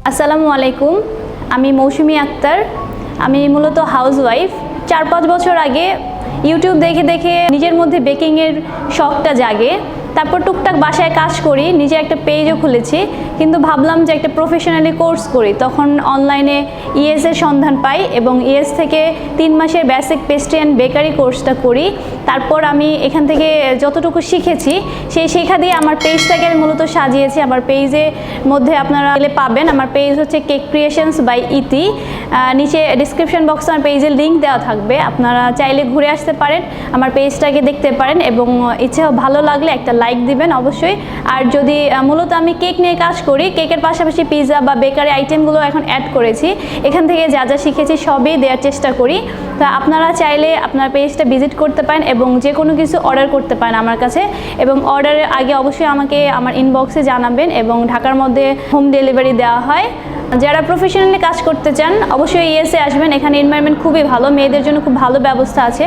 আসসালামু আলাইকুম, আমি মৌসুমি আক্তার। আমি মূলত হাউসওয়াইফ। 4-5 বছর আগে ইউটিউব দেখে দেখে নিজের মধ্যে বেকিংয়ের শখটা জাগে। তারপর টুকটাক বাসায় কাজ করি, নিজে একটা পেজও খুলেছি, কিন্তু ভাবলাম যে একটা প্রফেশনালি কোর্স করি। তখন অনলাইনে ইএসের সন্ধান পাই এবং ইএস থেকে 3 মাসের বেসিক পেস্ট্রি অ্যান্ড বেকারি কোর্সটা করি। তারপর আমি এখান থেকে যতটুকু শিখেছি সেই শেখা দিয়ে আমার পেজটাকে আমি মূলত সাজিয়েছি। আমার পেজের মধ্যে আপনারা পাবেন, আমার পেজ হচ্ছে কেক ক্রিয়েশনস বাই ইতি। নিচে ডিসক্রিপশন বক্সে আমার পেজের লিঙ্ক দেওয়া থাকবে, আপনারা চাইলে ঘুরে আসতে পারেন, আমার পেজটাকে দেখতে পারেন এবং ইচ্ছে ভালো লাগলে একটা লাইক দিবেন অবশ্যই। আর যদি মূলত আমি কেক নিয়ে কাজ করি, কেকের পাশাপাশি পিৎজা বা বেকারি আইটেমগুলো এখন অ্যাড করেছি। এখান থেকে যা যা শিখেছি সবই দেওয়ার চেষ্টা করি। তা আপনারা চাইলে আপনার পেজটা ভিজিট করতে পারেন এবং যে কোনো কিছু অর্ডার করতে পারেন আমার কাছে। এবং অর্ডারের আগে অবশ্যই আমাকে আমার ইনবক্সে জানাবেন এবং ঢাকার মধ্যে হোম ডেলিভারি দেওয়া হয়। যারা প্রফেশনালি কাজ করতে চান অবশ্যই ইএসএ আসবেন, এখানে এনভায়রনমেন্ট খুবই ভালো, মেয়েদের জন্য খুব ভালো ব্যবস্থা আছে।